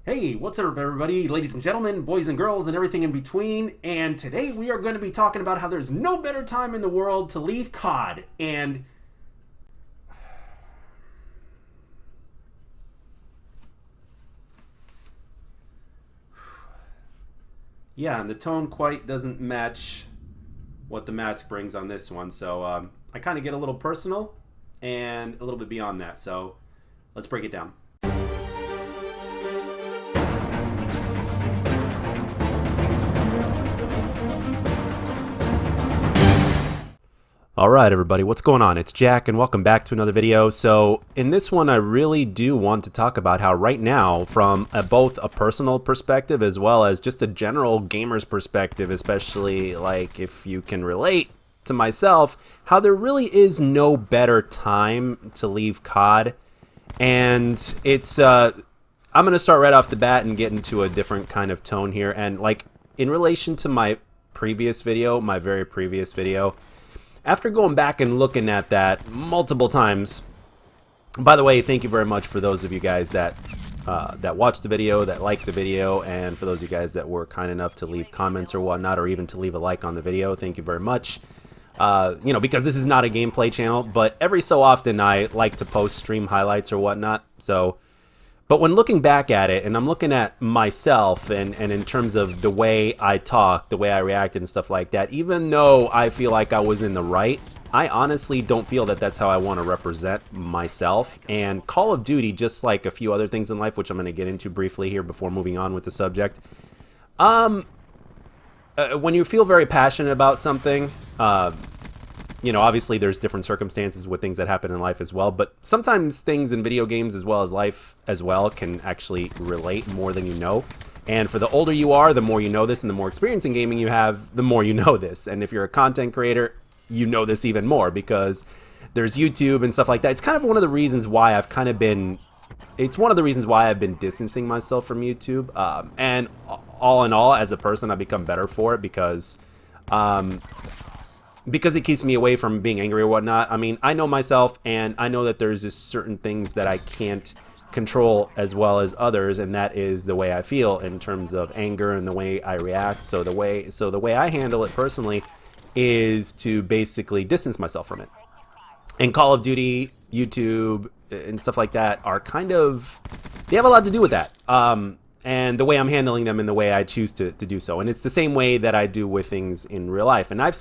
Hey, what's up, everybody, ladies and gentlemen, boys and girls, and everything in between? And today we are going to be talking about how there's no better time in the world to leave COD. And yeah, and the tone quite doesn't match what the mask brings on this one. So I kind of get a little personal and a little bit beyond that. So let's break it down. Alright everybody, what's going on? It's Jack and welcome back to another video. So in this one I really do want to talk about how right now, from both a personal perspective as well as just a general gamer's perspective, especially like if you can relate to myself, how there really is no better time to leave COD. And it's I'm going to start right off the bat and get into a different kind of tone here. And like in relation to my previous video, my very previous video, after going back and looking at that multiple times, by the way, thank you very much for those of you guys that watched the video, that liked the video, and for those of you guys that were kind enough to leave comments or whatnot, or even to leave a like on the video. Thank you very much. You know, because this is not a gameplay channel, but every so often I like to post stream highlights or whatnot. So, but when looking back at it, and I'm looking at myself, and in terms of the way I talked, the way I reacted and stuff like that, even though I feel like I was in the right, I honestly don't feel that that's how I want to represent myself. And Call of Duty, just like a few other things in life, which I'm going to get into briefly here before moving on with the subject, when you feel very passionate about something, you know, obviously there's different circumstances with things that happen in life as well, but sometimes things in video games as well as life as well can actually relate more than you know. And for the older you are, the more you know this, and the more experience in gaming you have, the more you know this. And if you're a content creator, you know this even more because there's YouTube and stuff like that. It's kind of one of the reasons why I've kind of been, it's one of the reasons why I've been distancing myself from YouTube. And all in all, as a person, I've become better for it because it keeps me away from being angry or whatnot. I mean, I know myself, and I know that there's just certain things that I can't control as well as others, and that is the way I feel in terms of anger and the way I react. So the way I handle it personally is to basically distance myself from it. And Call of Duty, YouTube, and stuff like that are kind of, they have a lot to do with that. And the way I'm handling them and the way I choose to do so. And it's the same way that I do with things in real life. And I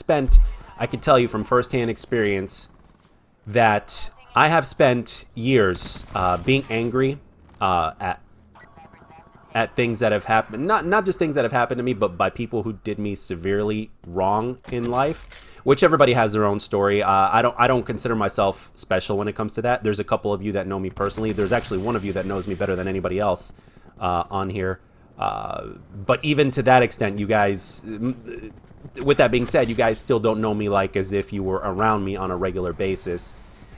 could tell you from firsthand experience that I have spent years being angry at things that have happened, not just things that have happened to me, but by people who did me severely wrong in life, which everybody has their own story. I don't consider myself special when it comes to that. There's a couple of you that know me personally. There's actually one of you that knows me better than anybody else on here. But even to that extent, you guys, with that being said, you guys still don't know me like as if you were around me on a regular basis.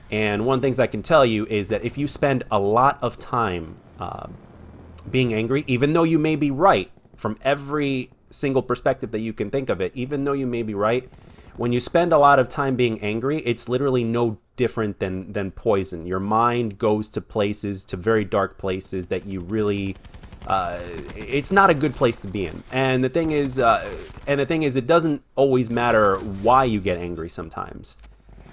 And one of the things I can tell you is that if you spend a lot of time being angry, even though you may be right from every single perspective that you can think of it, even though you may be right, when you spend a lot of time being angry, it's literally no different than poison. Your mind goes to places, to very dark places that you really, it's not a good place to be in. And the thing is, it doesn't always matter why you get angry sometimes.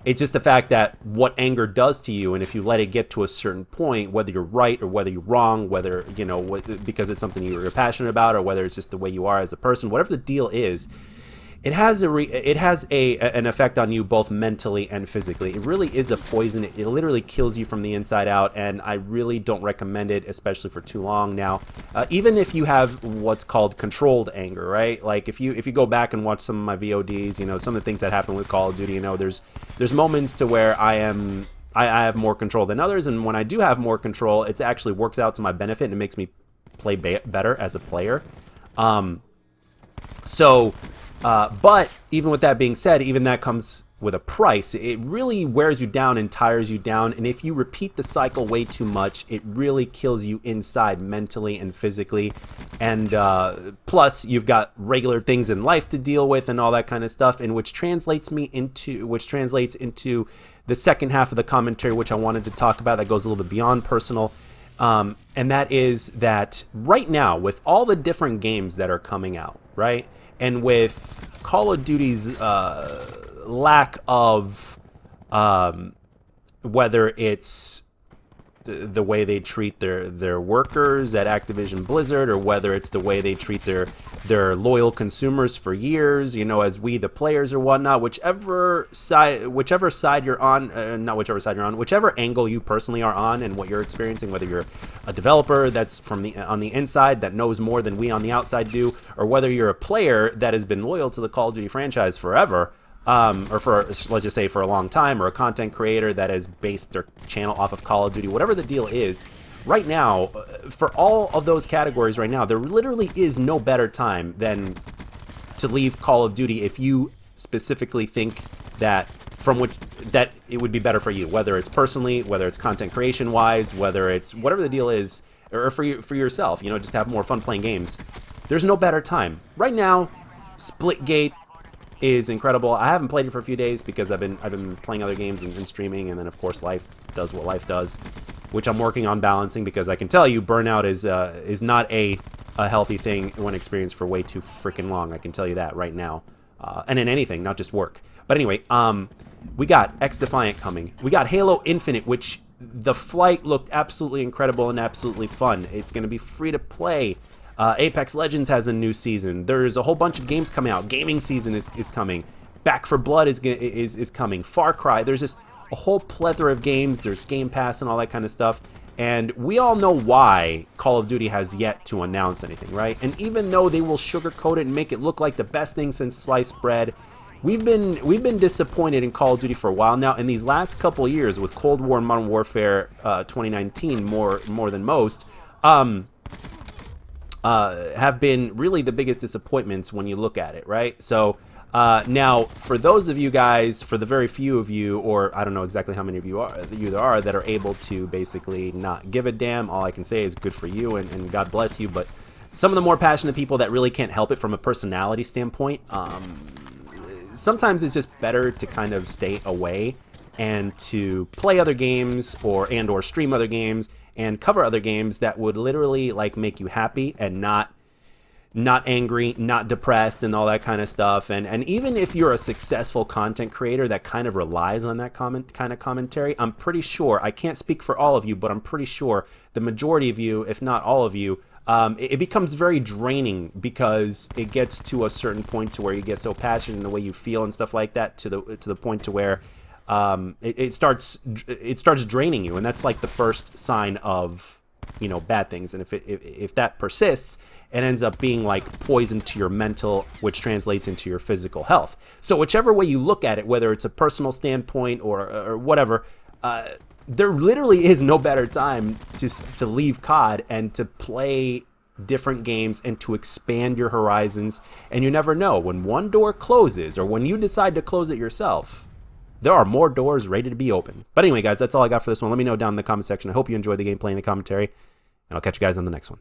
It's just the fact that what anger does to you, and if you let it get to a certain point, whether you're right or whether you're wrong, whether, you know, because it's something you're passionate about, or whether it's just the way you are as a person, whatever the deal is, it has an effect on you both mentally and physically. It really is a poison. It literally kills you from the inside out, and I really don't recommend it, especially for too long. Now, even if you have what's called controlled anger, right? Like if you go back and watch some of my VODs, you know, some of the things that happen with Call of Duty, you know, there's moments to where I have more control than others, and when I do have more control, it actually works out to my benefit and it makes me play better as a player. But even with that being said, even that comes with a price. It really wears you down and tires you down, and if you repeat the cycle way too much, it really kills you inside mentally and physically. And plus you've got regular things in life to deal with and all that kind of stuff, and which translates into the second half of the commentary, which I wanted to talk about, that goes a little bit beyond personal. And that is that right now, with all the different games that are coming out, right, and with Call of Duty's lack of whether it's the way they treat their workers at Activision Blizzard, or whether it's the way they treat their loyal consumers for years, you know, as we the players or whatnot, whichever side you're on, not whichever side you're on, whichever angle you personally are on and what you're experiencing, whether you're a developer that's on the inside that knows more than we on the outside do, or whether you're a player that has been loyal to the Call of Duty franchise forever, or for, let's just say, for a long time, or a content creator that has based their channel off of Call of Duty, whatever the deal is, right now, for all of those categories right now, there literally is no better time than to leave Call of Duty if you specifically think that that it would be better for you, whether it's personally, whether it's content creation wise, whether it's whatever the deal is, or for yourself, you know, just have more fun playing games. There's no better time. Right now, Splitgate is incredible. I haven't played it for a few days because I've been playing other games and streaming, and then of course life does what life does, which I'm working on balancing, because I can tell you burnout is not a healthy thing when experienced for way too freaking long. I can tell you that right now, and in anything, not just work. But anyway, we got X-Defiant coming. We got Halo Infinite, which the flight looked absolutely incredible and absolutely fun. It's going to be free to play. Apex Legends has a new season. There's a whole bunch of games coming out. Gaming season is coming. Back for Blood is coming. Far Cry. There's just a whole plethora of games. There's Game Pass and all that kind of stuff. And we all know why Call of Duty has yet to announce anything, right? And even though they will sugarcoat it and make it look like the best thing since sliced bread, we've been disappointed in Call of Duty for a while now. In these last couple of years, with Cold War and Modern Warfare 2019 more than most, have been really the biggest disappointments when you look at it, right? So now, for those of you guys, for the very few of you, or I don't know exactly how many of you there are that are able to basically not give a damn, all I can say is good for you and God bless you. But some of the more passionate people that really can't help it from a personality standpoint, sometimes it's just better to kind of stay away and to play other games or stream other games and cover other games that would literally like make you happy and not angry, not depressed, and all that kind of stuff. And even if you're a successful content creator that kind of relies on that kind of commentary, I'm pretty sure, I can't speak for all of you, but I'm pretty sure the majority of you, if not all of you, it becomes very draining, because it gets to a certain point to where you get so passionate in the way you feel and stuff like that, to the point to where it starts draining you, and that's like the first sign of, you know, bad things. And if that persists, it ends up being like poison to your mental, which translates into your physical health. So whichever way you look at it, whether it's a personal standpoint or whatever, there literally is no better time to leave COD and to play different games and to expand your horizons. And you never know, when one door closes or when you decide to close it yourself, there are more doors ready to be open. But anyway, guys, that's all I got for this one. Let me know down in the comment section. I hope you enjoyed the gameplay and the commentary, and I'll catch you guys on the next one.